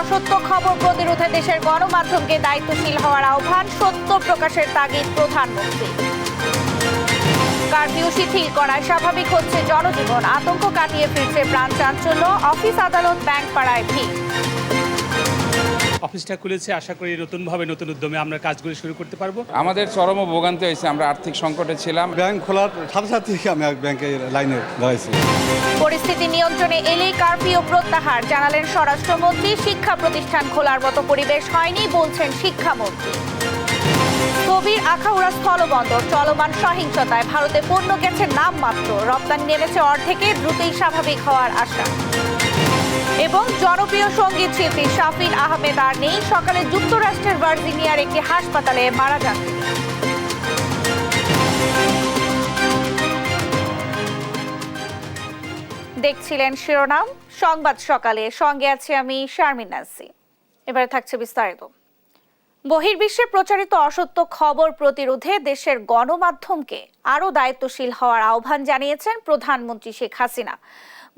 অসত্য খবর প্রতিরোধে দেশের গণমাধ্যমকে দায়িত্বশীল হওয়ার আহ্বান, সত্য প্রকাশের তাগিদ প্রধানমন্ত্রী। কারফিউ শিথিল করায় স্বাভাবিক হচ্ছে জনজীবন, আতঙ্ক কাটিয়ে ফিরছে প্রাণ চাঞ্চল্য, অফিস আদালত ব্যাংক পাড়ায় ভিড়। অফিসটা খুলেছে, আশা করি নতুনভাবে নতুন উদ্যমে আমরা কাজগুলি শুরু করতে পারবো। আমাদের চরম ভোগান্তি হয়েছে, আমরা আর্থিক সংকটে ছিলাম। ব্যাংক খোলার সাথে সাথে আমি ব্যাংকের লাইনে দাঁড়াইছি। পরিস্থিতি নিয়ন্ত্রণে এলেই কারফিউ প্রত্যাহার জানালেন স্বরাষ্ট্রমন্ত্রী। শিক্ষা প্রতিষ্ঠান খোলার মতো পরিবেশ হয়নি বলছেন শিক্ষামন্ত্রী। স্থবির আখাউড়া স্থলবন্দর, চলমান সহিংসতায় ভারতে পণ্য গেছে নামমাত্র, রপ্তানি নেমেছে অর্ধেকে, দ্রুতই স্বাভাবিক হওয়ার আশা। এবং জনপ্রিয় সঙ্গীত শিল্পী শাফিন আহমেদ আর নেই, সকালে যুক্তরাষ্ট্রের ভার্জিনিয়ার একটি হাসপাতালে মারা যান তিনি। দেখছিলেন শিরোনাম সংবাদ সকালে, সঙ্গে আছে আমি শারমিন নাসি। এবারে থাকছে বিস্তারিত। বহির্বিশ্বে প্রচারিত অসত্য খবর প্রতিরোধে দেশের গণমাধ্যমকে আরও দায়িত্বশীল হওয়ার আহ্বান জানিয়েছেন প্রধানমন্ত্রী শেখ হাসিনা।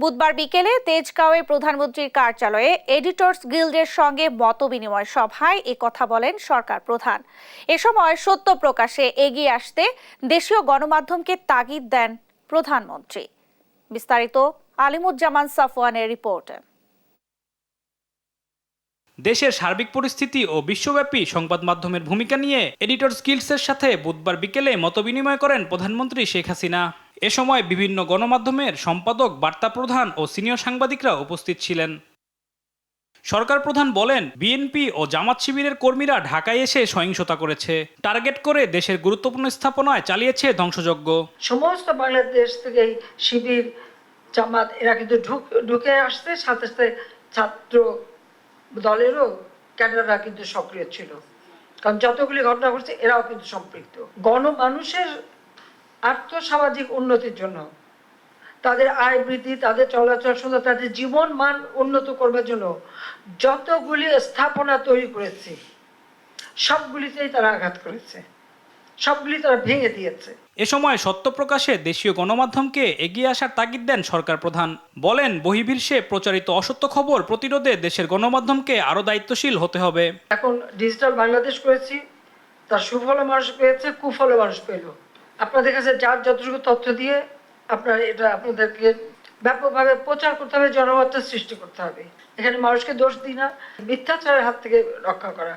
বুধবার বিকেলে তেজগাঁওয়ে প্রধানমন্ত্রীর কার্যালয়ে এডিটর্স গিল্ডের সঙ্গে মতবিনিময় সভায় কথা বলেন সরকার প্রধান। এ সময় সত্য প্রকাশে এগিয়ে আসতে দেশীয় গণমাধ্যমকে তাগিদ দেন প্রধানমন্ত্রী। বিস্তারিত আলিমুজ্জামান সাফওয়ানের রিপোর্টে। দেশের সার্বিক পরিস্থিতি ও বিশ্বব্যাপী সংবাদ মাধ্যমের ভূমিকা নিয়ে এডিটর্স গিল্ডসের সাথে বুধবার বিকেলে মতবিনিময় করেন প্রধানমন্ত্রী শেখ হাসিনা। এ সময় বিভিন্ন গণমাধ্যমের সম্পাদক, বার্তা প্রধান ও সিনিয়র সাংবাদিকরা উপস্থিত ছিলেন। সরকার প্রধান বলেন, বিএনপি ও জামাত শিবিরের কর্মীরা ঢাকায় এসে সহিংসতা করেছে, টার্গেট করে দেশের গুরুত্বপূর্ণ স্থাপনায় চালিয়েছে ধ্বংসযজ্ঞ। সমস্ত বাংলাদেশ থেকে শিবির, জামাত এরা কিন্তু ঢুকে আসছে, সাথে সাথে ছাত্র দলেরও ক্যাডাররা কিন্তু সক্রিয় ছিল, কারণ যতগুলি ঘটনা ঘটছে এরাও কিন্তু সম্পৃক্ত। গণমানুষের আর্থসামাজিক উন্নতির জন্য, তাদের আয় বৃদ্ধি, তাদের চলাচল সুন্দর, তাদের জীবন মান উন্নত করবার জন্য যতগুলি স্থাপনা তৈরি করেছে সবগুলিতেই তারা আঘাত করেছে, সবগুলি তারা ভেঙে দিয়েছে। এ সময় সত্য প্রকাশে দেশীয় গণমাধ্যমকে এগিয়ে আসার তাগিদ দেন সরকার প্রধান। বলেন, বহির্বিশ্বে প্রচারিত অসত্য খবর প্রতিরোধে দেশের গণমাধ্যমকে আরও দায়িত্বশীল হতে হবে। এখন ডিজিটাল বাংলাদেশ করেছি, তার সুফল মানুষ পেয়েছে, কুফল মানুষ পেল। আপনাদের কাছে যার যতটুকু তথ্য দিয়ে আপনার এটা আপনাদেরকে ব্যাপকভাবে প্রচার করতে হবে, জনবার্তা সৃষ্টি করতে হবে। এখানে মানুষকে দোষ দিই না, মিথ্যাচারের হাত থেকে রক্ষা করা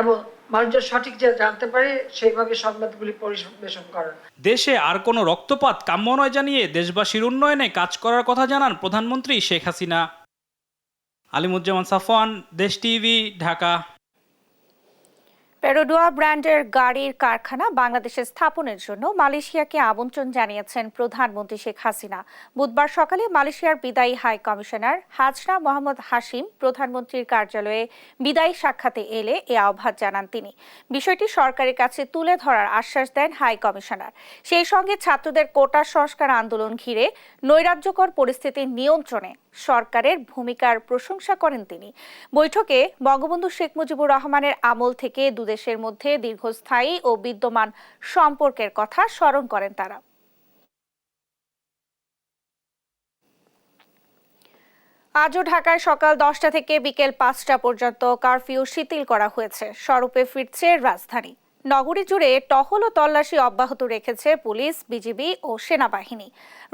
এবং মানুষজন সঠিক যে জানতে পারে সেইভাবে সংবাদগুলি পরিবেশন করা। দেশে আর কোনো রক্তপাত কাম্য নয় জানিয়ে দেশবাসীর উন্নয়নে কাজ করার কথা জানান প্রধানমন্ত্রী শেখ হাসিনা। আলিমুজ্জামান সাফওয়ান, দেশ টিভি, ঢাকা। পেরোডোয়া ব্র্যান্ডের গাড়ির কারখানা বাংলাদেশে স্থাপনের জন্য মালয়েশিয়াকে আমন্ত্রণ জানিয়েছেন প্রধানমন্ত্রী শেখ হাসিনা। বুধবার সকালে মালয়েশিয়ার বিদায়ী হাই কমিশনার হাজরা মোহাম্মদ হাশিম প্রধানমন্ত্রীর কার্যালয়ে বিদায়ী সাক্ষাতে এলে এ আহ্বান জানান তিনি। বিষয়টি সরকারের কাছে তুলে ধরার আশ্বাস দেন হাই কমিশনার। সেই সঙ্গে ছাত্রদের কোটা সংস্কার আন্দোলন ঘিরে নৈরাজ্যকর পরিস্থিতি নিয়ন্ত্রণে সরকারের ভূমিকার প্রশংসা করেন তিনি। বৈঠকে বঙ্গবন্ধু শেখ মুজিবুর রহমানের আমল থেকে দুদেশের মধ্যে দীর্ঘস্থায়ী ও বিদ্যমান সম্পর্কের কথা স্মরণ করেন তারা। আজও ঢাকায় সকাল 10টা থেকে বিকেল 5টা পর্যন্ত কারফিউ শিথিল করা হয়েছে। স্বরূপে ফিরছে রাজধানী। নগরী জুড়ে টহল ও তল্লাশি অব্যাহত রেখেছে পুলিশ, বিজিবি ও সেনাবাহিনী।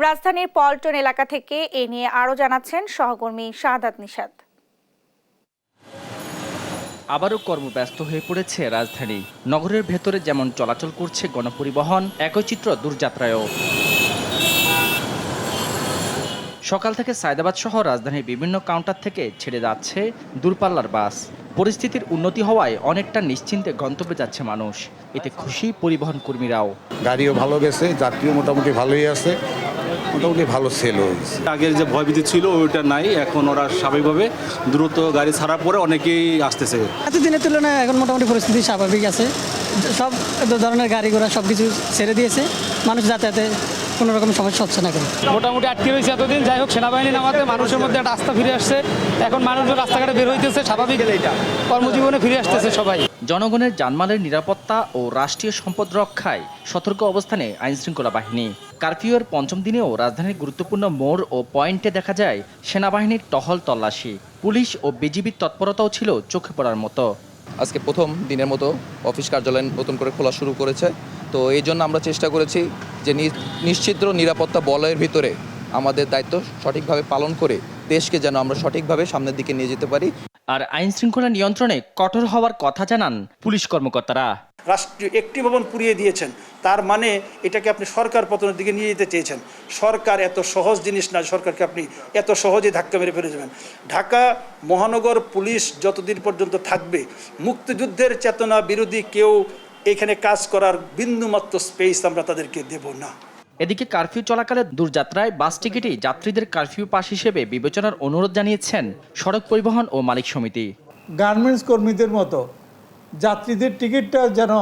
রাজধানীর পল্টন এলাকা থেকে এ নিয়ে আরও জানাচ্ছেন সহকর্মী শাহাদাত নিশাত। আবারও কর্মব্যস্ত হয়ে পড়েছে রাজধানী। নগরের ভেতরে যেমন চলাচল করছে গণপরিবহন, একই চিত্র দূরযাত্রায়ও। সকাল থেকে সায়দাবাদ সহ রাজধানীর বিভিন্ন কাউন্টার থেকে ছেড়ে যাচ্ছে দূরপাল্লার বাস। পরিস্থিতির উন্নতি হওয়ায় অনেকটা নিশ্চিন্তে গন্তব্যে যাচ্ছে মানুষ। এতে খুশি পরিবহন কর্মীরাও। গাড়িও ভালো গেছে, যাত্রীও মোটামুটি ভালোই আছে, মোটামুটি ভালো সেল হয়েছে। আগের যে ভয়ভীতি ছিল ওইটা নাই, এখন ওরা স্বাভাবিকভাবে দ্রুত গাড়ি ছাড়ার পরে অনেকেই আসতেছে। এতদিনের তুলনায় এখন মোটামুটি পরিস্থিতি স্বাভাবিক আছে। সব ধরনের গাড়ি ঘোড়া সব কিছু ছেড়ে দিয়েছে, মানুষ যাতায়াতে কোনো রকম সমস্যা হচ্ছে না। মোটামুটি আটকে রয়েছে এতদিন, যাই হোক সেনাবাহিনী নামাতে মানুষের মধ্যে একটা আস্থা ফিরে আসছে। এখন মানুষজন রাস্তাঘাটে বের হইতেছে, স্বাভাবিক কর্মজীবনে ফিরে আসতেছে সবাই। জনগণের জানমালের নিরাপত্তা ও রাষ্ট্রীয় সম্পদ রক্ষায় সতর্ক অবস্থানে আইনশৃঙ্খলা বাহিনী। কারফিউয়ের পঞ্চম দিনেও রাজধানীর গুরুত্বপূর্ণ মোড় ও পয়েন্টে দেখা যায় সেনাবাহিনীর টহল তল্লাশি। পুলিশ ও বিজিবির তৎপরতাও ছিল চোখে পড়ার মতো। আজকে প্রথম দিনের মতো অফিস কার্যালয় নতুন করে খোলা শুরু করেছে, তো এই জন্য আমরা চেষ্টা করেছি যে নিশ্চিদ্র নিরাপত্তা বলয়ের ভিতরে আমাদের দায়িত্ব সঠিকভাবে পালন করে দেশকে যেন আমরা সঠিকভাবে সামনের দিকে নিয়ে যেতে পারি। আর আইন শৃঙ্খলা নিয়ন্ত্রণে কঠোর হওয়ার কথা জানান পুলিশ কর্মকর্তারা। রাষ্ট্রীয় একটি ভবন পুড়িয়ে দিয়েছেন, তার মানে এটাকে আপনি সরকার পতনের দিকে নিয়ে যেতে চেয়েছেন। সরকার এত সহজ জিনিস না, সরকারকে আপনি এত সহজে ধাক্কা মেরে ফেলে যাবেন। ঢাকা মহানগর পুলিশ যতদিন পর্যন্ত থাকবে, মুক্তিযুদ্ধের চেতনা বিরোধী কেউ এখানে কাজ করার বিন্দুমাত্র স্পেস আমরা তাদেরকে দেব না। এদিকে কারফিউ চলাকালে দূরযাত্রায় বাস টিকিটই যাত্রীদের কারফিউ পাস হিসেবে বিবেচনার অনুরোধ জানিয়েছেন সড়ক পরিবহন ও মালিক সমিতি। গার্মেন্টস কর্মীদের মতো যাত্রীদের টিকিটটা যেন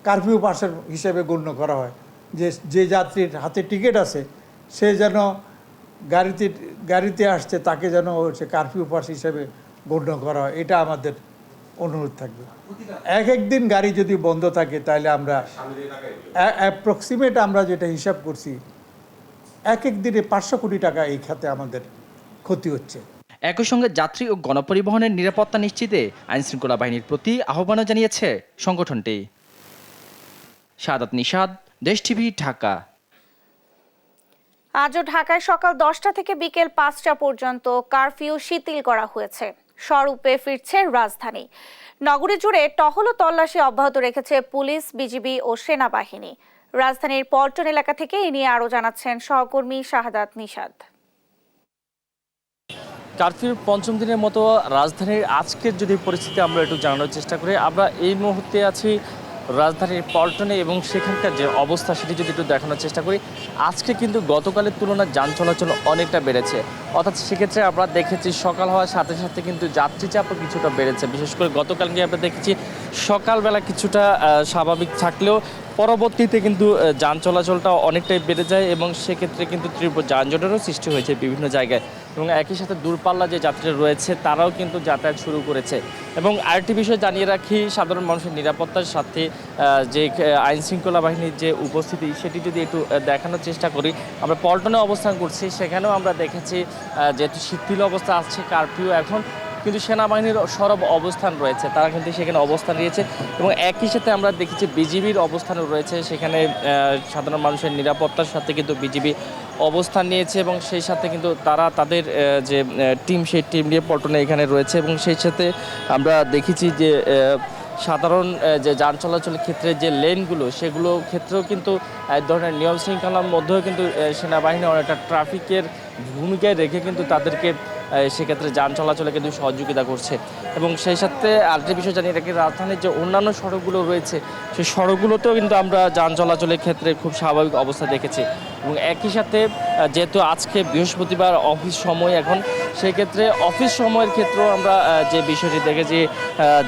কারফিউ পাসের হিসেবে গণ্য করা হয়, যে যাত্রীর হাতে টিকিট আছে সে যেন গাড়িতে আসছে তাকে যেন হচ্ছে কারফিউ পাস হিসেবে গণ্য করা হয়, এটা আমাদের অনুরোধ থাকবে। এক দিন গাড়ি যদি বন্ধ থাকে তাহলে আমরা অ্যাপ্রক্সিমেট আমরা যেটা হিসাব করছি এক দিনে 500 কোটি টাকা এই খাতে আমাদের ক্ষতি হচ্ছে। একই সঙ্গে যাত্রী ও গণপরিবহনের নিরাপত্তা নিশ্চিতে আইনশৃঙ্খলা বাহিনীর প্রতি আহ্বানও জানিয়েছে সংগঠনটি। শাহাদাত নিশাদ, দেশ টিভি, ঢাকা। আজও ঢাকায় সকাল 10টা থেকে বিকেল 5টা পর্যন্ত কারফিউ শিথিল করা হয়েছে। স্বরূপে ফিরছে রাজধানী। নগরী জুড়ে টহল ও তল্লাশি অব্যাহত রেখেছে পুলিশ, বিজিবি ও সেনাবাহিনী। রাজধানীর পল্টন এলাকা থেকে এ নিয়ে আরও জানাচ্ছেন সহকর্মী শাহাদাত নিশাদ। কারফিউর পঞ্চম দিনের মতো রাজধানীর আজকের যদি পরিস্থিতি আমরা একটু জানানোর চেষ্টা করি, আমরা এই মুহূর্তে আছি রাজধানীর পল্টনে এবং সেখানকার যে অবস্থা সেটি যদি একটু দেখানোর চেষ্টা করি। আজকে কিন্তু গতকালের তুলনায় যান চলাচল অনেকটা বেড়েছে, অর্থাৎ সেক্ষেত্রে আমরা দেখেছি সকাল হওয়ার সাথে সাথে কিন্তু যাত্রী চাপও কিছুটা বেড়েছে। বিশেষ করে গতকালকে আমরা দেখেছি সকালবেলা কিছুটা স্বাভাবিক থাকলেও পরবর্তীতে কিন্তু যান চলাচলটা অনেকটাই বেড়ে যায় এবং সেক্ষেত্রে কিন্তু তীব্র যানজটেরও সৃষ্টি হয়েছে বিভিন্ন জায়গায়। এবং একই সাথে দূরপাল্লা যে যাত্রীরা রয়েছে তারাও কিন্তু যাতায়াত শুরু করেছে। এবং আরেকটি বিষয় জানিয়ে রাখি, সাধারণ মানুষের নিরাপত্তার সাথে যে আইন শৃঙ্খলা বাহিনীর যে উপস্থিতি সেটি যদি একটু দেখানোর চেষ্টা করি। আমরা পল্টনে অবস্থান করছি, সেখানেও আমরা দেখেছি যেহেতু শিথিল অবস্থা আছে কারফিউ এখন, কিন্তু সেনাবাহিনীর সরব অবস্থান রয়েছে, তারা কিন্তু সেখানে অবস্থান নিয়েছে। এবং একই সাথে আমরা দেখেছি বিজিবির অবস্থানও রয়েছে সেখানে, সাধারণ মানুষের নিরাপত্তার সাথে কিন্তু বিজিবি অবস্থান নিয়েছে এবং সেই সাথে কিন্তু তারা তাদের যে টিম সেই টিম নিয়ে পল্টনে এখানে রয়েছে। এবং সেই সাথে আমরা দেখেছি যে সাধারণ যে যান চলাচলের ক্ষেত্রে যে লেনগুলো সেগুলো ক্ষেত্রেও কিন্তু এক ধরনের নিয়ম শৃঙ্খলার মধ্যেও কিন্তু সেনাবাহিনী অনেকটা ট্রাফিকের ভূমিকায় রেখে কিন্তু তাদেরকে সেক্ষেত্রে যান চলাচলে কিন্তু সহযোগিতা করছে। এবং সেই সাথে আরেকটি বিষয় জানিয়ে রাখি, রাজধানীর যে অন্যান্য সড়কগুলো রয়েছে সেই সড়কগুলোতেও কিন্তু আমরা যান চলাচলের ক্ষেত্রে খুব স্বাভাবিক অবস্থা দেখেছি। এবং একই সাথে যেহেতু আজকে বৃহস্পতিবার অফিস সময় এখন, সেই ক্ষেত্রে অফিস সময়ের ক্ষেত্রেও আমরা যে বিষয়টি দেখেছি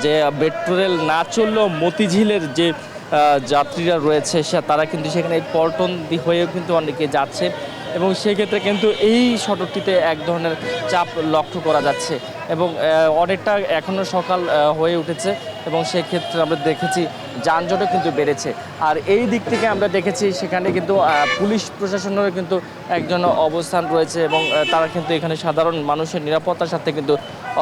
যে মেট্রো রেল না চললেও মতিঝিলের যে যাত্রীরা রয়েছে তারা কিন্তু সেখানে পল্টন হয়েও কিন্তু অনেকে যাচ্ছে এবং সেক্ষেত্রে কিন্তু এই সড়কটিতে এক ধরনের চাপ লক্ষ্য করা যাচ্ছে এবং অনেকটা এখনও সকাল হয়ে উঠেছে এবং সেক্ষেত্রে আমরা দেখেছি যানজটও কিন্তু বেড়েছে। আর এই দিক থেকে আমরা দেখেছি সেখানে কিন্তু পুলিশ প্রশাসনেরও কিন্তু একজন অবস্থান রয়েছে এবং তারা কিন্তু এখানে সাধারণ মানুষের নিরাপত্তার সাথে কিন্তু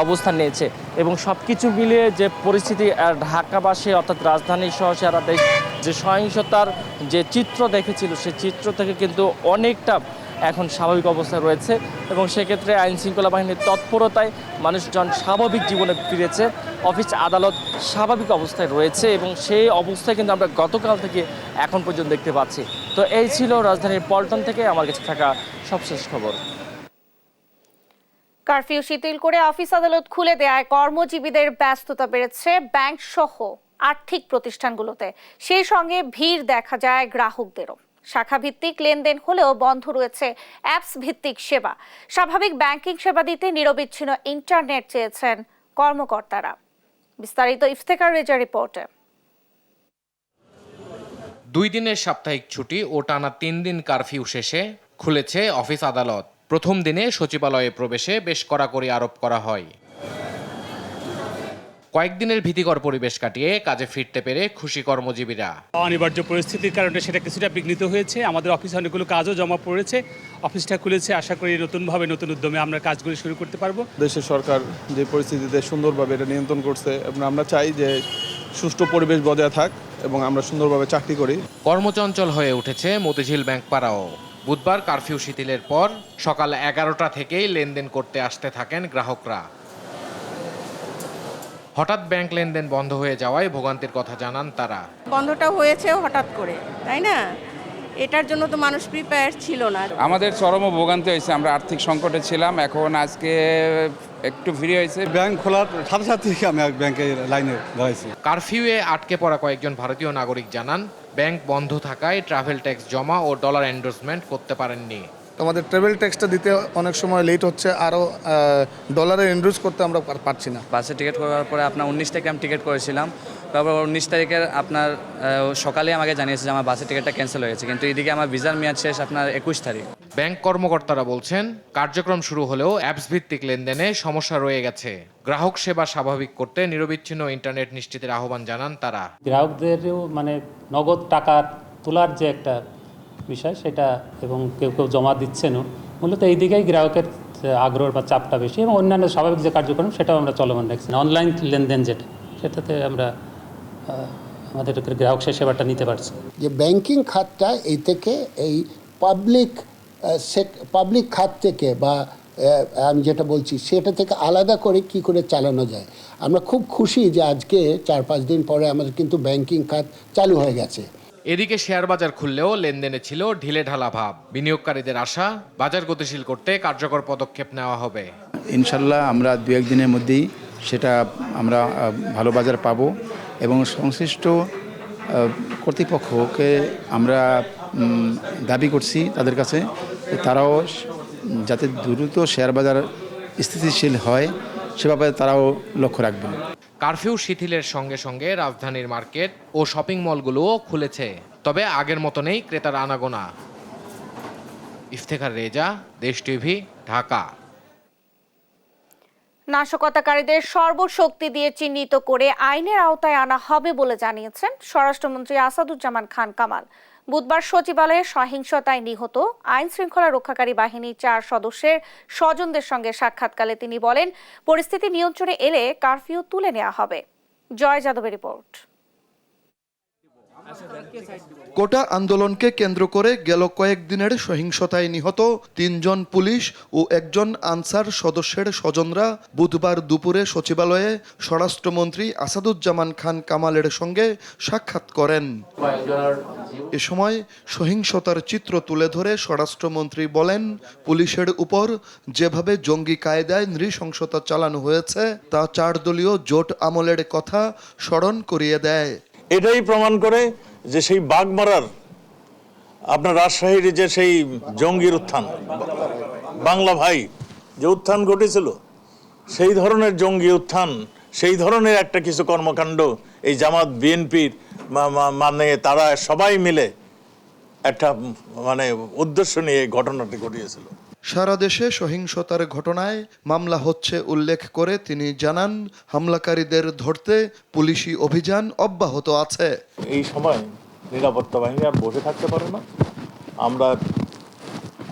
অবস্থান নিয়েছে। এবং সব কিছু মিলিয়ে যে পরিস্থিতি ঢাকাবাসী অর্থাৎ রাজধানী সহ সারা দেশ যে সহিংসতার যে চিত্র দেখেছিল সেই চিত্র থেকে কিন্তু অনেকটা এখন স্বাভাবিক অবস্থায় রয়েছে এবং সেক্ষেত্রে আইন শৃঙ্খলা বাহিনীর তৎপরতায় মানুষজন স্বাভাবিক জীবনে ফিরেছে, অফিস আদালত স্বাভাবিক অবস্থায় রয়েছে এবং সেই অবস্থায় কিন্তু আমরা গতকাল থেকে এখন পর্যন্ত দেখতে পাচ্ছি। তো এই ছিল রাজধানীর পল্টন থেকে আমার কাছে থাকা সবশেষ খবর। কারফিউ শিথিল করে অফিস আদালত খুলে দেওয়ায় কর্মজীবীদের ব্যস্ততা বেড়েছে ব্যাংক সহ আর্থিক প্রতিষ্ঠানগুলোতে, সেই সঙ্গে ভিড় দেখা যায় গ্রাহকদেরও। শাখা ভিত্তিক লেনদেন হলেও বন্ধ রয়েছে অ্যাপস ভিত্তিক সেবা। স্বাভাবিক ব্যাংকিং সেবা দিতে নিরবিচ্ছিন্ন ইন্টারনেট চেয়েছেন কর্মকর্তারা। বিস্তারিত ইফতেখার রেজা রিপোর্টে। 2 দিনের সাপ্তাহিক ছুটি ও টানা 3 দিন কারফিউ শেষে খুলেছে অফিস আদালত। প্রথম দিনে সচিবালয়ে প্রবেশে বেশ কড়াকড়ি আরোপ করা হয়। কয়েকদিনের ভীতিকর পরিবেশ কাটিয়ে কাজে ফিরতে পেরে খুশি কর্মজীবীরা। অনিবার্য পরিস্থিতির কারণে সেটা কিছুটা বিঘ্নিত হয়েছে। আমাদের অফিসে অনেকগুলো কাজও জমা পড়েছে, অফিসটা খুলেছে। আশা করি নতুনভাবে নতুন উদ্যমে আমরা কাজগুলো শুরু করতে পারবো। দেশের সরকার যে পরিস্থিতিতে সুন্দরভাবে এটা নিয়ন্ত্রণ করছে এবং আমরা চাই যে সুষ্ঠু পরিবেশ বজায় থাক এবং আমরা সুন্দরভাবে চাকরি করি। কর্মচঞ্চল হয়ে উঠেছে মতিঝিল ব্যাংক পাড়াও। বুধবার কারফিউ শিথিলের পর সকাল 11টা থেকেই লেনদেন করতে আসতে থাকেন গ্রাহকরা। হঠাৎ ব্যাংক লেনদেন বন্ধ হয়ে যাওয়ায় ভোগান্তির কথা জানান তারা। বন্ধটা হয়েছে হঠাৎ করে, তাই না? এটার জন্য তো মানুষ প্রিপেয়ার ছিল না। আমাদের চরম ভোগান্তি হয়েছে, আমরা আর্থিক সংকটে ছিলাম, এখন আজকে একটু ফ্রি হয়েছে। ব্যাংক খোলার সাথে সাথে আমি ব্যাংকের লাইনে দাঁড়াইছি। কারফিউয়ে আটকে পড়া কয়েকজন ভারতীয় নাগরিক জানান, ব্যাংক বন্ধ থাকায় ট্রাভেল ট্যাক্স জমা ও ডলার এন্ডোর্সমেন্ট করতে পারেননি। আমাদের ট্রাভেল ট্যাক্সটা দিতে অনেক সময় লেট হচ্ছে, আরও ডলারে এনরোজ করতে আমরা পারছি না। বাসে টিকিট করার পরে আপনার 19 তারিখে আমি টিকিট করেছিলাম, তারপর 19 তারিখের আপনার সকালে আমাকে জানিয়েছে যে আমার বাসের টিকিটটা ক্যান্সেল হয়েছে, কিন্তু এদিকে আমার ভিসার মেয়াদ শেষ আপনার 21 তারিখ। ব্যাংক কর্মকর্তারা বলছেন, কার্যক্রম শুরু হলেও অ্যাপস ভিত্তিক লেনদেনে সমস্যা রয়ে গেছে। গ্রাহক সেবা স্বাভাবিক করতে নিরবিচ্ছিন্ন ইন্টারনেট নিশ্চিতের আহ্বান জানান তারা। গ্রাহকদেরও নগদ টাকা তোলার যে একটা বিষয় সেটা, এবং কেউ কেউ জমা দিচ্ছেনও, মূলত এই দিকেই গ্রাহকের আগ্রহ বা চাপটা বেশি, এবং অন্যান্য স্বাভাবিক যে কার্যক্রম সেটাও আমরা চলমান রাখছি। অনলাইন লেনদেন সেটাতে আমরা আমাদের গ্রাহক সেবাটা নিতে পারছি। যে ব্যাংকিং খাতটা এই থেকে এই পাবলিক খাত থেকে বা আমি যেটা বলছি সেটা থেকে আলাদা করে কি করে চালানো যায়। আমরা খুব খুশি যে আজকে 4-5 দিন পরে আমাদের কিন্তু ব্যাংকিং খাত চালু হয়ে গেছে। এদিকে শেয়ার বাজার খুললেও লেনদেনে ছিল ঢিলে ঢালা ভাব। বিনিয়োগকারীদের আশা, বাজার গতিশীল করতে কার্যকর পদক্ষেপ নেওয়া হবে। ইনশাল্লাহ আমরা 2-1 দিনের মধ্যেই সেটা আমরা ভালো বাজার পাবো এবং সংশ্লিষ্ট কর্তৃপক্ষকে আমরা দাবি করছি তাদের কাছে, তারাও যাতে দ্রুত শেয়ার বাজার স্থিতিশীল হয় সে ব্যাপারে তারাও লক্ষ্য রাখবেন। কারফিউ শিথিলের সঙ্গে সঙ্গে রাজধানীর মার্কেট ও শপিং মলগুলোও খুলেছে, তবে আগের মতো নেই ক্রেতার আনাগোনা। ইফতেখার রেজা, দেশ টিভি, ঢাকা। নাশকতাকারীদের সর্বশক্তি দিয়ে চিহ্নিত করে আইনের আওতায় আনা হবে বলে জানিয়েছেন স্বরাষ্ট্রমন্ত্রী আসাদুজ্জামান খান কামাল। বুধবার সচিবালয়ে সহিংসতায় নিহত আইন শৃঙ্খলা রক্ষাকারী বাহিনীর 4 সদস্যের স্বজনদের সঙ্গে সাক্ষাৎকালে তিনি বলেন, পরিস্থিতি নিয়ন্ত্রণে এলে কারফিউ তুলে নেওয়া হবে। জয় যাদবের রিপোর্ট। কোটা আন্দোলনকে কেন্দ্র করে গেল কয়েকদিনের সহিংসতায় নিহত 3 জন পুলিশ ও 1 জন আনসার সদস্যের স্বজনরা বুধবার দুপুরে সচিবালয়ে স্বরাষ্ট্রমন্ত্রী আসাদুজ্জামান খান কামালের সঙ্গে সাক্ষাৎ করেন। এ সময় সহিংসতার চিত্র তুলে ধরে স্বরাষ্ট্রমন্ত্রী বলেন, পুলিশের উপর যেভাবে জঙ্গি কায়দায় নৃশংসতা চালানো হয়েছে তা 4 দলীয় জোট আমলের কথা স্মরণ করিয়ে দেয়। এটাই প্রমাণ করে যে সেই বাগমারার আপনার রাজশাহীর যে সেই জঙ্গির উত্থান, বাংলা ভাই যে উত্থান ঘটেছিল, সেই ধরনের জঙ্গি উত্থান, সেই ধরনের একটা কিছু কর্মকাণ্ড এই জামাত বিএনপির মানে তারা সবাই মিলে একটা উদ্দেশ্য নিয়ে এই ঘটনাটি ঘটিয়েছিল। সারা দেশে সহিংসতার ঘটনায় মামলা হচ্ছে উল্লেখ করে তিনি জানান, হামলাকারীদের ধরতে পুলিশি অভিযান অব্যাহত আছে। এই সময় নিরাপত্তা বাহিনী আর বসে থাকতে পারে না। আমরা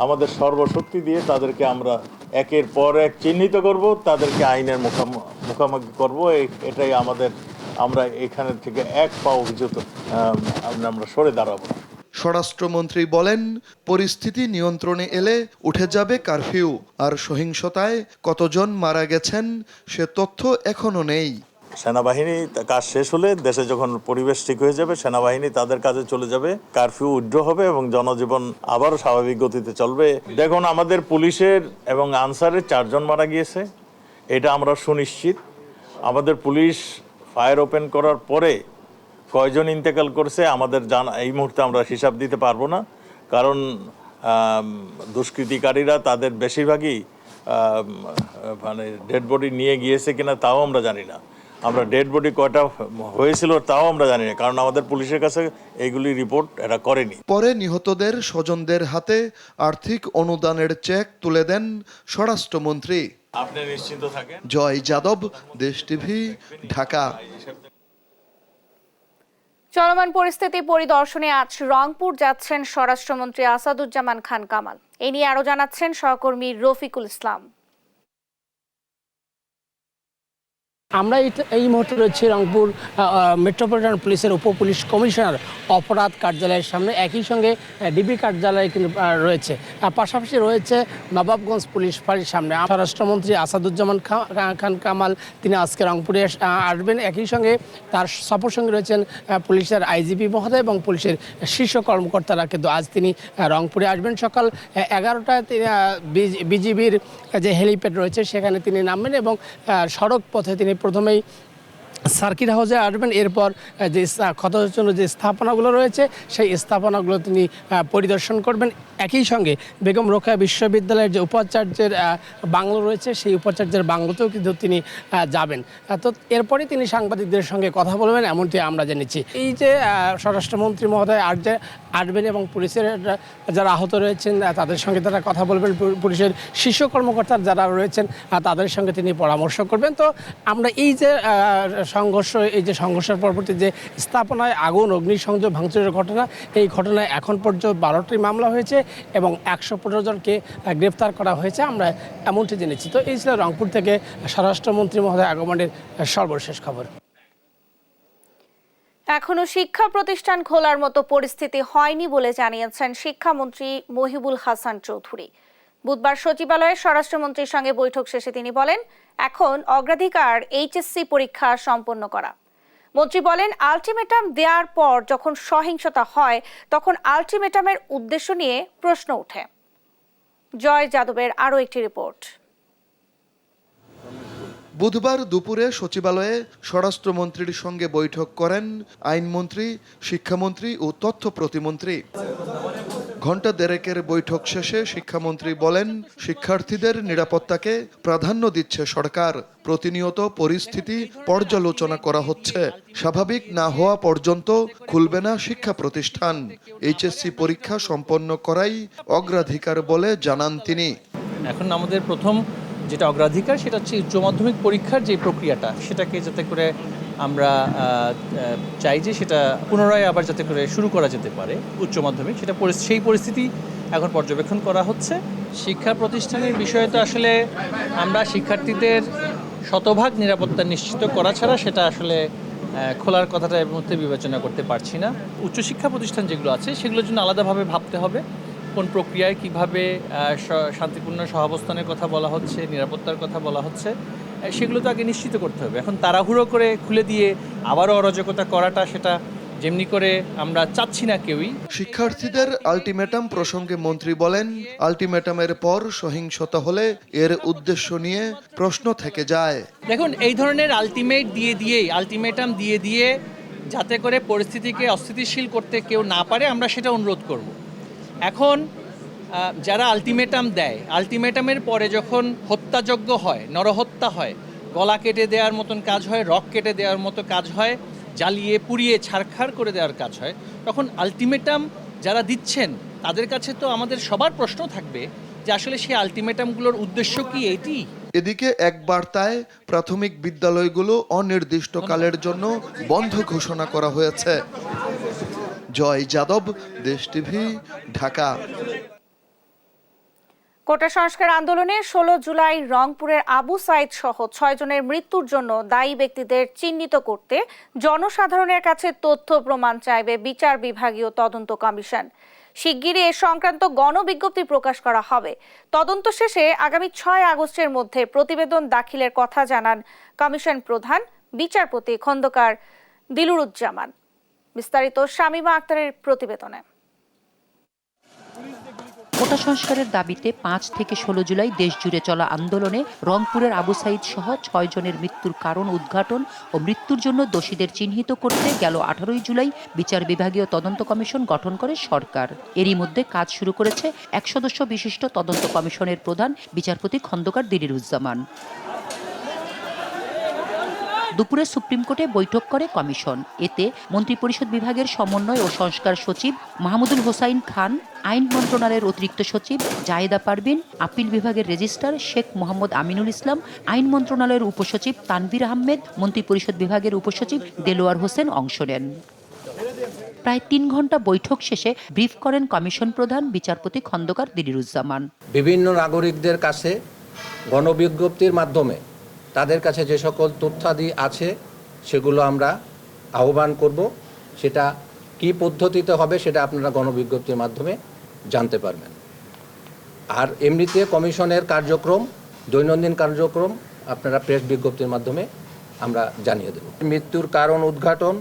আমাদের সর্বশক্তি দিয়ে তাদেরকে আমরা একের পর এক চিহ্নিত করব, তাদেরকে আইনের মুখোমুখি করব। এটাই আমরা এখানে থেকে এক পাও অভিযুক্ত আমরা সরে দাঁড়াবো। স্বরাষ্ট্রমন্ত্রী বলেন, পরিস্থিতি নিয়ন্ত্রণে এলে উঠে যাবে কারফিউ, আর সহিংসতায় কতজন মারা গেছেন সে তথ্য এখনো নেই। সেনাবাহিনী কাজ শেষ হলে দেশে যখন পরিবেশ ঠিক হয়ে যাবে, সেনাবাহিনী তাদের কাজে চলে যাবে, কারফিউ উইথড্র হবে এবং জনজীবন আবারও স্বাভাবিক গতিতে চলবে। দেখুন, আমাদের পুলিশের এবং আনসারের 4 জন মারা গিয়েছে, এটা আমরা সুনিশ্চিত। আমাদের পুলিশ ফায়ার ওপেন করার পরে কয়জন ইন্তেকাল করছে আমাদের এই মুহূর্তে আমরা হিসাব দিতে পারবো না, কারণ দুষ্কৃতিকারীরা তাদের বেশিরভাগই ডেড বডি নিয়ে গিয়েছে কিনা তাও আমরা জানি না। আমরা ডেড বডি কয়টা হয়েছিল তাও আমরা জানি না, কারণ আমাদের পুলিশের কাছে এইগুলি রিপোর্ট এরা করেনি। পরে নিহতদের স্বজনদের হাতে আর্থিক অনুদানের চেক তুলে দেন স্বরাষ্ট্রমন্ত্রী। আপনি নিশ্চিন্ত থাকেন। জয় যাদব, দেশ টিভি, ঢাকা। চলমান পরিস্থিতি পরিদর্শনে আজ রংপুর যাচ্ছেন স্বরাষ্ট্রমন্ত্রী আসাদুজ্জামান খান কামাল। এ নিয়ে আরো জানাচ্ছেন সহকর্মী রফিকুল ইসলাম। আমরা এই মুহূর্তে রয়েছে রংপুর মেট্রোপলিটন পুলিশের উপপুলিশ কমিশনার অপরাধ কার্যালয়ের সামনে, একই সঙ্গে ডিবি কার্যালয় কিন্তু রয়েছে, পাশাপাশি রয়েছে নবাবগঞ্জ পুলিশ ফাঁড়ির সামনে। স্বরাষ্ট্রমন্ত্রী আসাদুজ্জামান খান কামাল তিনি আজকে রংপুরে আসবেন। একই সঙ্গে তার সফর সঙ্গে রয়েছেন পুলিশের আইজিপি মহোদয় এবং পুলিশের শীর্ষ কর্মকর্তারা কিন্তু আজ তিনি রংপুরে আসবেন। সকাল 11টায় বিজিবির যে হেলিপ্যাড রয়েছে সেখানে তিনি নামবেন এবং সড়ক পথে তিনি প্রথমেই সার্কিট হাউসে আসবেন। এরপর যে ক্ষতর জন্য যে স্থাপনাগুলো রয়েছে সেই স্থাপনাগুলো তিনি পরিদর্শন করবেন। একই সঙ্গে বেগম রোকেয়া বিশ্ববিদ্যালয়ের যে উপাচার্যের বাংলো রয়েছে সেই উপাচার্যের বাংলোতেও কিন্তু তিনি যাবেন। তো এরপরে তিনি সাংবাদিকদের সঙ্গে কথা বলবেন এমনটি আমরা জেনেছি। এই যে স্বরাষ্ট্রমন্ত্রী মহোদয় আসবেন এবং পুলিশের যারা আহত রয়েছেন তাদের সঙ্গে তারা কথা বলবেন, পুলিশের শীর্ষ কর্মকর্তা যারা রয়েছেন তাদের সঙ্গে তিনি পরামর্শ করবেন। তো আমরা এই যে সংঘর্ষের পরবর্তী যে স্থাপনায় আগুন অগ্নিসংযোগ ভাঙচুরের ঘটনা, এই ঘটনায় এখন পর্যন্ত 12টি মামলা হয়েছে এবং 115 জনকে গ্রেফতার করা হয়েছে, আমরা এমনটি জেনেছি। তো এই ছিল রংপুর থেকে স্বরাষ্ট্রমন্ত্রী মহোদয় আগমনের সর্বশেষ খবর। এখনো শিক্ষা প্রতিষ্ঠান খোলার মতো পরিস্থিতি হয়নি বলে জানিয়েছেন শিক্ষামন্ত্রী মহিবুল হাসান চৌধুরী। বুধবার সচিবালয়ে স্বরাষ্ট্রমন্ত্রীর সঙ্গে বৈঠক শেষে তিনি বলেন, এখন অগ্রাধিকার এইচএসসি পরীক্ষা সম্পন্ন করা। মন্ত্রী বলেন, আলটিমেটাম দেওয়ার পর যখন সহিংসতা হয় তখন আলটিমেটামের উদ্দেশ্য নিয়ে প্রশ্ন ওঠে। জয় যাদবের আরও একটি রিপোর্ট। বুধবার দুপুরে সচিবালয়ে স্বরাষ্ট্রমন্ত্রীর সঙ্গে বৈঠক করেন আইনমন্ত্রী, শিক্ষামন্ত্রী ও তথ্য প্রতিমন্ত্রী। ঘণ্টা দেড়েকের বৈঠক শেষে শিক্ষামন্ত্রী বলেন, শিক্ষার্থীদের নিরাপত্তাকে প্রাধান্য দিচ্ছে সরকার। প্রতিনিয়ত পরিস্থিতি পর্যালোচনা করা হচ্ছে। স্বাভাবিক না হওয়া পর্যন্ত খুলবে না শিক্ষা প্রতিষ্ঠান। এইচএসসি পরীক্ষা সম্পন্ন করাই অগ্রাধিকার বলে জানান তিনি। এখন আমাদের প্রথম যেটা অগ্রাধিকার সেটা হচ্ছে উচ্চ মাধ্যমিক পরীক্ষার যে প্রক্রিয়াটা, সেটাকে যাতে করে আমরা চাই যে সেটা পুনরায় আবার যাতে করে শুরু করা যেতে পারে উচ্চ মাধ্যমিক, সেটা সেই পরিস্থিতি এখন পর্যবেক্ষণ করা হচ্ছে। শিক্ষা প্রতিষ্ঠানের বিষয়ে তো আসলে আমরা শিক্ষার্থীদের শতভাগ নিরাপত্তা নিশ্চিত করা ছাড়া সেটা আসলে খোলার কথাটা এর মধ্যে বিবেচনা করতে পারছি না। উচ্চশিক্ষা প্রতিষ্ঠান যেগুলো আছে সেগুলোর জন্য আলাদাভাবে ভাবতে হবে কোন প্রক্রিয়ায় কিভাবে শান্তিপূর্ণ সহাবস্থানের কথা বলা হচ্ছে, নিরাপত্তার কথা বলা হচ্ছে, সেগুলো তো আগে নিশ্চিত করতে হবে। এখন তাড়াহুড়ো করে খুলে দিয়ে আবারও অরাজকতা করাটা সেটা যেমনি করে আমরা চাচ্ছি না কেউই। শিক্ষার্থীদের আলটিমেটাম প্রসঙ্গে মন্ত্রী বলেন, আলটিমেটামের পর সহিংসতা হলে এর উদ্দেশ্য নিয়ে প্রশ্ন থেকে যায়। দেখুন, এই ধরনের আলটিমেটাম দিয়ে যাতে করে পরিস্থিতিকে অস্থিতিশীল করতে কেউ না পারে আমরা সেটা অনুরোধ করব। এখন যারা আলটিমেটাম দেয়, আলটিমেটামের পরে যখন হত্যাযজ্ঞ হয়, নরহত্যা হয়, গলা কেটে দেওয়ার মতন কাজ হয়, রক কেটে দেওয়ার মতো কাজ হয়, জ্বালিয়ে পুড়িয়ে ছারখাড় করে দেওয়ার কাজ হয়, তখন আলটিমেটাম যারা দিচ্ছেন তাদের কাছে তো আমাদের সবার প্রশ্ন থাকবে যে আসলে সেই আলটিমেটামগুলোর উদ্দেশ্য কি এটি। এদিকে এক বার্তায় প্রাথমিক বিদ্যালয়গুলো অনির্দিষ্টকালের জন্য বন্ধ ঘোষণা করা হয়েছে। জয় যাদব, দেশ টিভি, ঢাকা। কোটা সংস্কার আন্দোলনে 16 জুলাই রংপুরের আবু সাইদ সহ 6 জনের মৃত্যুর জন্য দায়ী ব্যক্তিদের চিহ্নিত করতে জনসাধারণের কাছে তথ্য প্রমাণ চাইবে বিচার বিভাগীয় তদন্ত কমিশন। শিগগিরই এ সংক্রান্ত গণবিজ্ঞপ্তি প্রকাশ করা হবে। তদন্ত শেষে আগামী 6 আগস্টের মধ্যে প্রতিবেদন দাখিলের কথা জানান কমিশন প্রধান বিচারপতি খন্দকার দিলুরুজ্জামান। বিস্তারিত শামীমা আক্তারের প্রতিবেদনে। কোটা সংস্কারের দাবিতে 5 থেকে 16 জুলাই দেশ জুড়ে চলা আন্দোলনে রংপুরের আবু সাইদ সহ 6 জনের মৃত্যুর কারণ উদ্ঘাটন ও মৃত্যুর জন্য দোষীদের চিহ্নিত করতে গেল 18 জুলাই বিচার বিভাগীয় তদন্ত কমিশন গঠন করে সরকার। এরই মধ্যে কাজ শুরু করেছে 1 সদস্য বিশিষ্ট তদন্ত কমিশনের প্রধান বিচারপতি খন্দকার দিলুরুজ্জামান। দুপুরে সুপ্রিম কোর্টে বৈঠক করে কমিশন। এতে মন্ত্রিপরিষদ বিভাগের সমন্বয় ও সংস্কার সচিব মাহমুদুল হোসাইন খান, আইন মন্ত্রণালয়ের অতিরিক্ত সচিব জায়েদা পারভিন, আপিল বিভাগের রেজিস্ট্রার শেখ মোহাম্মদ আমিনুল ইসলাম, আইন মন্ত্রণালয়ের উপসচিব তানভীর আহমেদ, মন্ত্রিপরিষদ বিভাগের উপসচিব দেলোয়ার হোসেন অংশ নেন। প্রায় 3 ঘন্টা বৈঠক শেষে ব্রিফ করেন কমিশন প্রধান বিচারপতি খন্দকার দিলিরুজ্জামান। বিভিন্ন নাগরিকদের কাছে গণবিজ্ঞপ্তির মাধ্যমে তাদের কাছে যে সকল তথ্যাদি আছে সেগুলো আমরা আহ্বান করব। সেটা কি পদ্ধতিতে হবে সেটা আপনারা গণবিজ্ঞপ্তির মাধ্যমে জানতে পারবেন। আর এমনিতে কমিশনের কার্যক্রম, দৈনন্দিন কার্যক্রম আপনারা প্রেস বিজ্ঞপ্তির মাধ্যমে আমরা জানিয়ে দেব। মৃত্যুর কারণ উদ্ঘাটন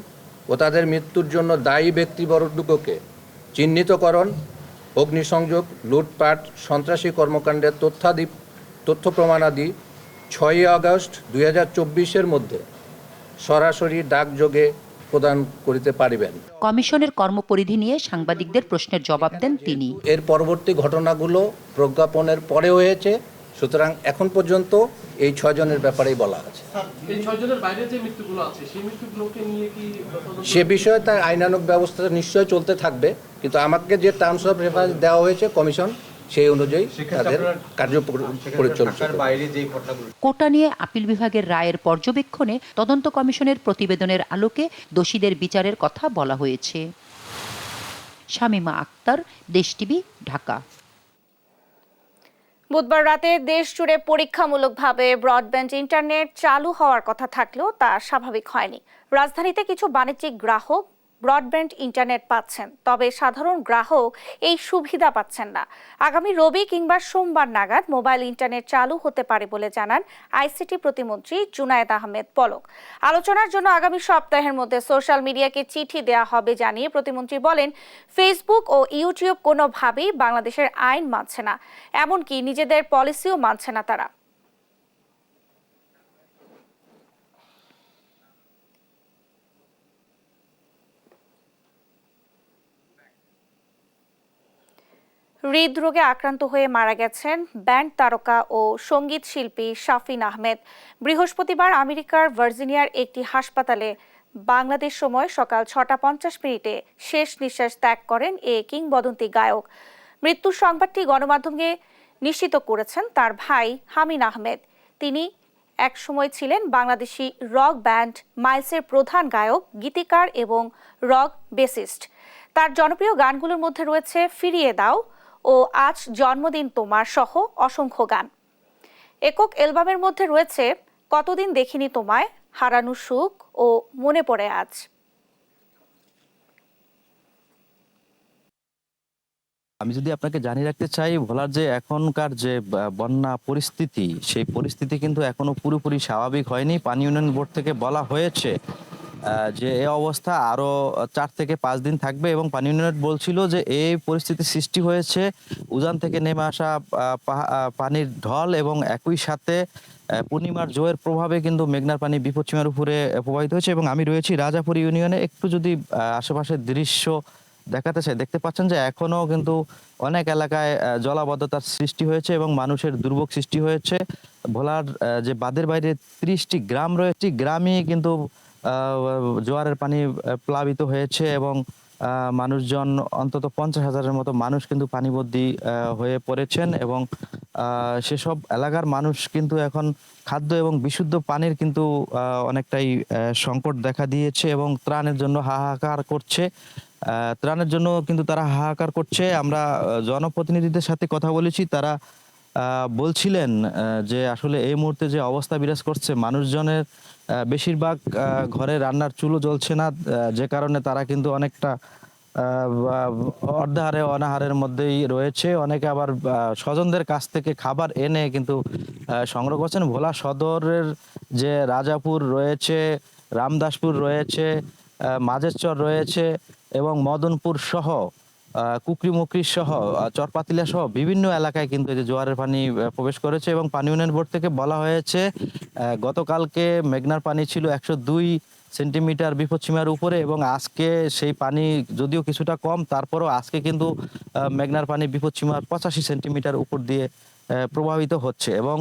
ও তাদের মৃত্যুর জন্য দায়ী ব্যক্তিবর্গকে চিহ্নিতকরণ, অগ্নিসংযোগ, লুটপাট, সন্ত্রাসী কর্মকাণ্ডের তথ্য প্রমাণাদি 6 আগস্ট 2024 মধ্যে সরাসরি ডাকযোগে প্রদান করিতে পারিবেন। কমিশনের কর্মপরিধি নিয়ে সাংবাদিকদের প্রশ্নের জবাব দেন তিনি। এর পরবর্তী ঘটনাগুলো প্রজ্ঞাপনের পরে হয়েছে, সুতরাং এখন পর্যন্ত এই 6 জনের ব্যাপারেই বলা আছে। এই 6 জনের বাইরে যে মৃত্যুগুলো আছে সেই মৃত্যুগুলোকে নিয়ে কি সে বিষয়ে তার আইনানুগ ব্যবস্থা নিশ্চয়ই চলতে থাকবে, কিন্তু আমাকে যে টার্মস অফ রেফারেন্স দেওয়া হয়েছে কমিশন সেই অনুযায়ী তাদের কার্য পরিচালনা। কোটা নিয়ে আপিল বিভাগের রায়ের পর্যবেক্ষণে তদন্ত কমিশনের প্রতিবেদনের আলোকে দোষীদের বিচারের কথা বলা হয়েছে। শামীমা আক্তার, দেশ টিভি, ঢাকা। বুধবার রাতে দেশ জুড়ে পরীক্ষামূলকভাবে ব্রডব্যান্ড ইন্টারনেট চালু হওয়ার কথা থাকলেও তা স্বাভাবিক হয়নি। রাজধানীতে কিছু বাণিজ্যিক গ্রাহক ব্রডব্যান্ড ইন্টারনেট পাচ্ছেন, তবে সাধারণ গ্রাহক এই সুবিধা পাচ্ছেন না। আগামী রবি কিংবা সোমবার নাগাদ মোবাইল ইন্টারনেট চালু হতে পারে বলে জানান আইসিটি প্রতিমন্ত্রী জুনায়েদ আহমেদ পলক। আলোচনার জন্য আগামী সপ্তাহের মধ্যে সোশ্যাল মিডিয়াকে চিঠি দেওয়া হবে জানিয়ে প্রতিমন্ত্রী বলেন, ফেসবুক ও ইউটিউব কোনোভাবেই বাংলাদেশের আইন মানছে না, এমনকি নিজেদের পলিসিও মানছে না তারা। হৃদরোগে আক্রান্ত হয়ে মারা গেছেন ব্যান্ড তারকা ও সঙ্গীত শিল্পী শাফিন আহমেদ। বৃহস্পতিবার আমেরিকার ভার্জিনিয়ার একটি হাসপাতালে বাংলাদেশ সময় সকাল 6:50 শেষ নিঃশ্বাস ত্যাগ করেন এই কিংবদন্তি গায়ক। মৃত্যুর সংবাদটি গণমাধ্যমকে নিশ্চিত করেছেন তার ভাই হামিন আহমেদ। তিনি একসময় ছিলেন বাংলাদেশি রক ব্যান্ড মাইলসের প্রধান গায়ক, গীতিকার এবং রক বেসিস্ট। তার জনপ্রিয় গানগুলোর মধ্যে রয়েছে ফিরিয়ে দাও ও আজ জন্মদিন তোমার সহ অসংখ্য গান। একক অ্যালবামের মধ্যে রয়েছে কতদিন দেখিনি তোমায়, হারানো সুখ ও মনে পড়ে আজ। আমি যদি আপনাকে জানিয়ে রাখতে চাই, ভোলার যে এখনকার যে বন্যা পরিস্থিতি, সেই পরিস্থিতি কিন্তু এখনো পুরোপুরি স্বাভাবিক হয়নি। পানি উন্নয়ন বোর্ড থেকে বলা হয়েছে যে এই অবস্থা আরো 4 থেকে 5 দিন থাকবে, এবং পানি উন্নয়ন বলছিল যে এই পরিস্থিতি সৃষ্টি হয়েছে উজান থেকে নেমে আসা পানির ঢল এবং একই সাথে পূর্ণিমার জোয়ের প্রভাবে কিন্তু মেঘনার পানি বিপদসীমার উপরে প্রবাহিত হয়েছে। এবং আমি রয়েছি রাজাপুর ইউনিয়নে। একটু যদি আশেপাশের দৃশ্য দেখাতে চাই, দেখতে পাচ্ছেন যে এখনো কিন্তু অনেক এলাকায় জলাবদ্ধতার সৃষ্টি হয়েছে এবং মানুষের দুর্ভোগ সৃষ্টি হয়েছে। ভোলার যে বাঁধের বাইরে 30টি গ্রাম রয়েছে, গ্রামই কিন্তু জোয়ারের পানি প্লাবিত হয়েছে এবং মানুষজন অন্তত 50,000-এর মতো মানুষ কিন্তু পানিবন্দী হয়ে পড়েছেন। এবং সেসব এলাকার মানুষ কিন্তু এখন খাদ্য এবং বিশুদ্ধ পানির কিন্তু অনেকটাই সংকট দেখা দিয়েছে এবং ত্রাণের জন্য হাহাকার করছে। ত্রাণের জন্য কিন্তু তারা হাহাকার করছে। আমরা জনপ্রতিনিধিদের সাথে কথা বলেছি, তারা বলছিলেন যে আসলে এই মুহূর্তে যে অবস্থা বিরাজ করছে, মানুষজনের বেশিরভাগ ঘরে রান্নার চুলো জ্বলছে না, যে কারণে তারা কিন্তু অনেকটা অর্ধাহারে অনাহারের মধ্যেই রয়েছে। অনেকে আবার স্বজনদের কাছ থেকে খাবার এনে কিন্তু সংগ্রহ করছেন। ভোলা সদরের যে রাজাপুর রয়েছে, রামদাসপুর রয়েছে, মাঝেরচর রয়েছে এবং মদনপুর সহ কুকরিমুকরি সহ চরপাতিলা সহ বিভিন্ন এলাকায় কিন্তু এই যে জোয়ারের পানি প্রবেশ করেছে। এবং পানি উন্নয়ন বোর্ড থেকে বলা হয়েছে গতকালকে মেঘনার পানি ছিল 102 সেন্টিমিটার বিপদসীমার উপরে এবং আজকে সেই পানি যদিও কিছুটা কম, তারপরও আজকে কিন্তু মেঘনার পানি বিপদসীমার 85 সেন্টিমিটার উপর দিয়ে প্রভাবিত হচ্ছে। এবং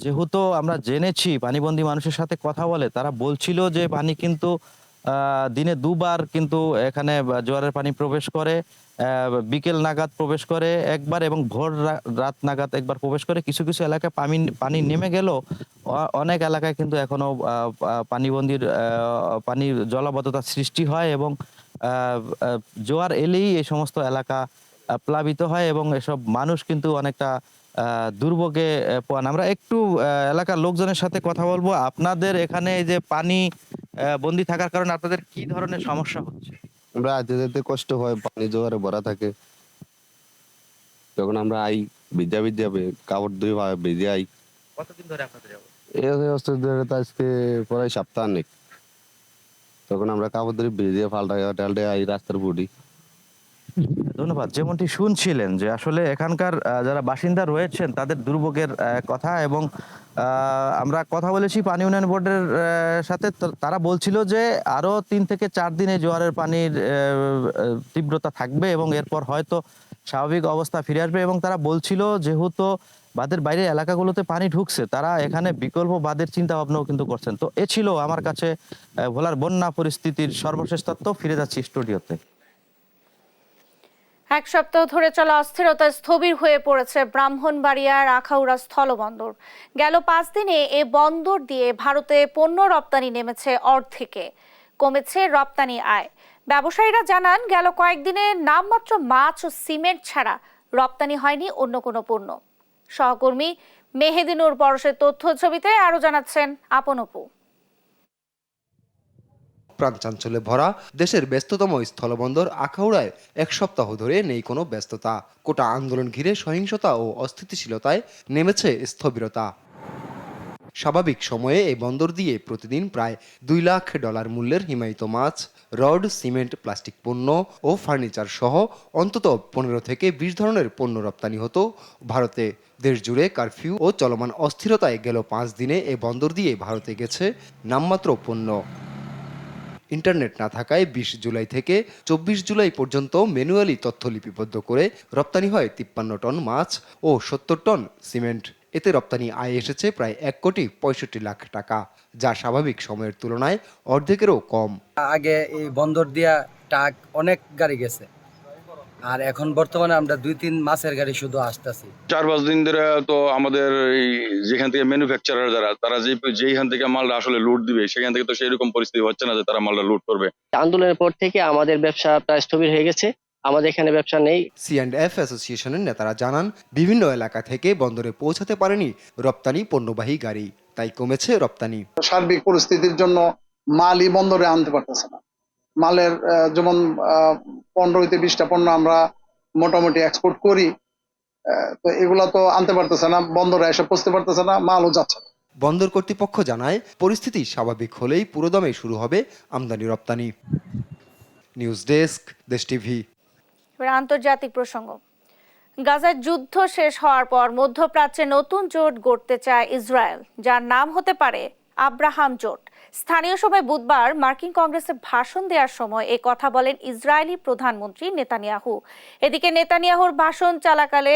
যেহেতু আমরা জেনেছি পানিবন্দী মানুষের সাথে কথা বলে, তারা বলছিল যে পানি কিন্তু দিনে দুবার কিন্তু এখানে জোয়ারের পানি প্রবেশ করে, বিকেল নাগাদ প্রবেশ করে একবার এবং ভোর রাত নাগাদ একবার প্রবেশ করে। কিছু কিছু এলাকায় পানি নেমে গেলেও অনেক এলাকায় কিন্তু এখনো পানির জলাবদ্ধতার সৃষ্টি হয় এবং জোয়ার এলেই এই সমস্ত এলাকা প্লাবিত হয় এবং এসব মানুষ কিন্তু অনেকটা দুর্ভোগে পান। আমরা একটু এলাকার লোকজনের সাথে কথা বলবো। আপনাদের এখানে এই যে পানি বন্দি থাকার কারণে আপনাদের কি ধরনের সমস্যা হচ্ছে? আমরা আইতে যেতে কষ্ট হয়, পানি জোয়ারে ভরা থাকে। তখন আমরা আই ভিজা কাপড় ধুয়ে ভিজে আই। কতদিন ধরে আপনাদের এই অবস্থা ধরে তো আজকে প্রায় সপ্তাহ নেই। তখন আমরা কাপড় ধরে ভিজে পাল্টে আই রাস্তার বুড়ি। ধন্যবাদ। যেমনটি শুনছিলেন যে আসলে এখানকার যারা বাসিন্দা রয়েছেন তাদের দুর্ভোগের কথা, এবং আমরা কথা বলেছি পানি উন্নয়ন বোর্ডের সাথে। তারা বলছিল যে আরো 3 থেকে 4 দিনে জোয়ারের পানির তীব্রতা থাকবে এবং এরপর হয়তো স্বাভাবিক অবস্থা ফিরে আসবে। এবং তারা বলছিল যেহেতু বাঁধের বাইরে এলাকাগুলোতে পানি ঢুকছে, তারা এখানে বিকল্প বাঁধের চিন্তা ভাবনাও কিন্তু করছেন। তো এ ছিল আমার কাছে ভোলার বন্যা পরিস্থিতির সর্বশেষ তথ্য। ফিরে যাচ্ছি স্টুডিওতে। এক সপ্তাহ ধরে চলা অস্থিরতায় স্থবির হয়ে পড়েছে ব্রাহ্মণবাড়িয়ার আখাউড়া স্থলবন্দর। গেল 5 দিনে এ বন্দর দিয়ে ভারতে পণ্য রপ্তানি নেমেছে অর্ধেকে, কমেছে রপ্তানি আয়। ব্যবসায়ীরা জানান গেল কয়েকদিনে নামমাত্র মাছ ও সিমেন্ট ছাড়া রপ্তানি হয়নি অন্য কোনো পণ্য। সহকর্মী মেহেদিনুর পরশের তথ্য ছবিতে আরো জানাচ্ছেন আপন অপু। প্রাণচাঞ্চল্যে ভরা দেশের ব্যস্ততম স্থলবন্দর আখাউড়ায় 1 সপ্তাহ ধরে নেই কোনো ব্যস্ততা। কোটা আন্দোলন ঘিরে সহিংসতা ও অস্থিতিশীলতায় নেমেছে স্থবিরতা। স্বাভাবিক সময়ে এই বন্দর দিয়ে প্রতিদিন প্রায় $2 লাখ মূল্যের হিমায়িত মাছ, রড, সিমেন্ট, প্লাস্টিক পণ্য ও ফার্নিচার সহ অন্তত 15 থেকে 20 ধরনের পণ্য রপ্তানি হতো ভারতে। দেশ জুড়ে কারফিউ ও চলমান অস্থিরতায় গেল 5 দিনে এ বন্দর দিয়ে ভারতে গেছে নামমাত্র পণ্য। ইন্টারনেট না থাকায় 20 জুলাই থেকে 24 জুলাই পর্যন্ত ম্যানুয়ালি তথ্য লিপিবদ্ধ করে রপ্তানি হয় 53 টন মাছ ও 70 টন সিমেন্ট। এতে রপ্তানি আয় এসেছে প্রায় 1,65,00,000 টাকা, যা স্বাভাবিক সময়ের তুলনায় অর্ধেকেরও কম। আগে এই বন্দর দিয়া ট্রাক অনেক গাড়ি গেছে, আর এখন বর্তমানে আমরা 2-3 মাসের গাড়ি শুধু আসতেছি। 4-5 দিন ধরে তো আমাদের এই যেখান থেকে ম্যানুফ্যাকচারার তারা যেখান থেকে মালটা আসলে লুট দিবে সেখান থেকে তো সেরকম পরিস্থিতি হচ্ছে না যে তারা মালটা লুট করবে। আন্দোলনের পর থেকে আমাদের ব্যবসা প্রায় স্থবির হয়ে গেছে, আমাদের এখানে ব্যবসা নেই। C&F অ্যাসোসিয়েশনের নেতারা জানান বিভিন্ন এলাকা থেকে বন্দরে পৌঁছাতে পারেনি রপ্তানি পণ্যবাহী গাড়ি, তাই কমেছে রপ্তানি। সার্বিক পরিস্থিতির জন্য মালই বন্দরে আনতে পারতেছে না। মালের যেমন 15-20টা পণ্য আমরা মোটামুটি এক্সপোর্ট করি, তো এগুলা তো আনতে পারতেছে না, বন্দরে এসে পৌঁছতে পারতেছে না, মালও যাচ্ছে। বন্দর কর্তৃপক্ষ জানায় পরিস্থিতি স্বাভাবিক হলেই পুরোদমে শুরু হবে আমদানি রপ্তানি। নিউজ ডেস্ক, দেশ টিভি। আন্তর্জাতিক প্রসঙ্গ। গাজায় যুদ্ধ শেষ হওয়ার পর মধ্যপ্রাচ্যে নতুন জোট গড়তে চায় ইসরায়েল, যার নাম হতে পারে আব্রাহাম জোট। স্থানীয় সময় বুধবার মার্কিন কংগ্রেসে ভাষণ দেওয়ার সময় এই কথা বলেন ইসরায়েলি প্রধানমন্ত্রী নেতানিয়াহু। এদিকে নেতানিয়াহুর ভাষণ চলাকালে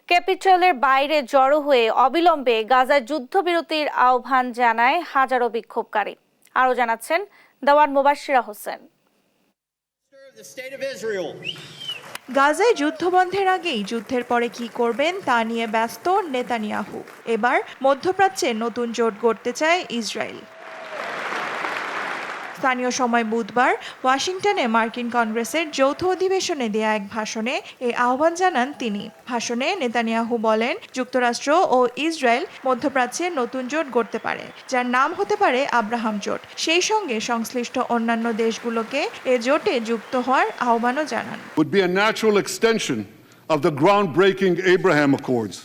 ক্যাপিটলের বাইরে জড়ো হয়ে অবিলম্বে গাজায় যুদ্ধবিরতির আহ্বান জানায় হাজারো বিক্ষোভকারী। আরও জানাচ্ছেন দেওয়ান মুবাশশিরা হোসেন। গাজায় যুদ্ধ বন্ধের আগেই যুদ্ধের পরে কি করবেন তা নিয়ে ব্যস্ত নেতানিয়াহু। এবার মধ্যপ্রাচ্যে নতুন জোট গড়তে চায় ইসরায়েল। স্থানীয় সময় বুধবার ওয়াশিংটনে মার্কিন কংগ্রেসের যৌথ অধিবেশনে দেয়া এক ভাষণে এই আহ্বান জানান তিনি। ভাষণে নেতানিয়াহু বলেন, যুক্তরাষ্ট্র ও ইসরায়েল মধ্যপ্রাচ্যে নতুন জোট গড়তে পারে, যার নাম হতে পারে আব্রাহাম জোট। সেই সঙ্গে সংশ্লিষ্ট অন্যান্য দেশগুলোকে এ জোটে যুক্ত হওয়ার আহ্বানও জানান। Would be a natural extension of the groundbreaking Abraham Accords.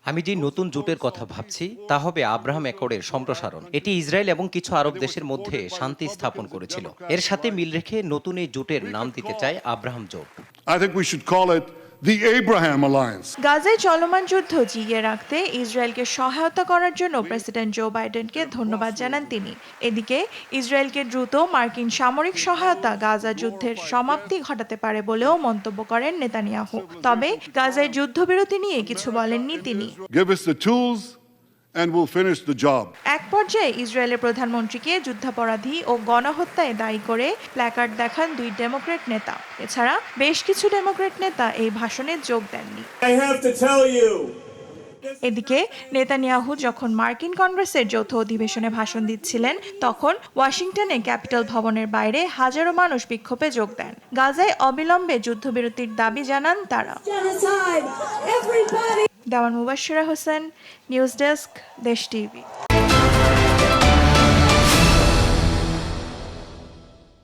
আমি যে নতুন জোটের কথা ভাবছি তা হবে আব্রাহাম অ্যাকর্ডের সম্প্রসারণ। এটি ইসরায়েল এবং কিছু আরব দেশের মধ্যে শান্তি স্থাপন করেছিল। এর সাথে মিল রেখে নতুন এই জোটের নাম দিতে চায় আব্রাহাম জোট। I think we should call it the Abraham Alliance. গাজায় চলমান যুদ্ধ জিইয়ে রাখতে ইসরায়েলকে সহায়তা করার জন্য প্রেসিডেন্ট জো বাইডেনকে ধন্যবাদ জানান তিনি। এদিকে ইসরায়েলকে দ্রুত মার্কিন সামরিক সহায়তা গাজা যুদ্ধের সমাপ্তি ঘটাতে পারে বলেও মন্তব্য করেন নেতানিয়াহু। তবে গাজায় যুদ্ধবিরতি নিয়ে কিছু বলেননি তিনি। Give us the tools and we'll finish the job. এক পর্যায়ে ইসরায়েলের প্রধানমন্ত্রীকে যুদ্ধাপরাধী ও গণহত্যায় দায়ী করে প্ল্যাকার্ড দেখান দুই ডেমোক্র্যাট নেতা। এছাড়া বেশ কিছু ডেমোক্র্যাট নেতা এই ভাষণে যোগ দেননি। এদিকে নেতানিয়াহু যখন মার্কিন কংগ্রেসের যৌথ অধিবেশনে ভাষণ দিচ্ছিলেন, তখন ওয়াশিংটনে ক্যাপিটল ভবনের বাইরে হাজারো মানুষ বিক্ষোভে যোগ দেন। গাজায় অবিলম্বে যুদ্ধবিরতির দাবি জানান তারা। দেওয়ান মুবাশশিরা হোসেন, নিউজ ডেস্ক, দেশ টিভি।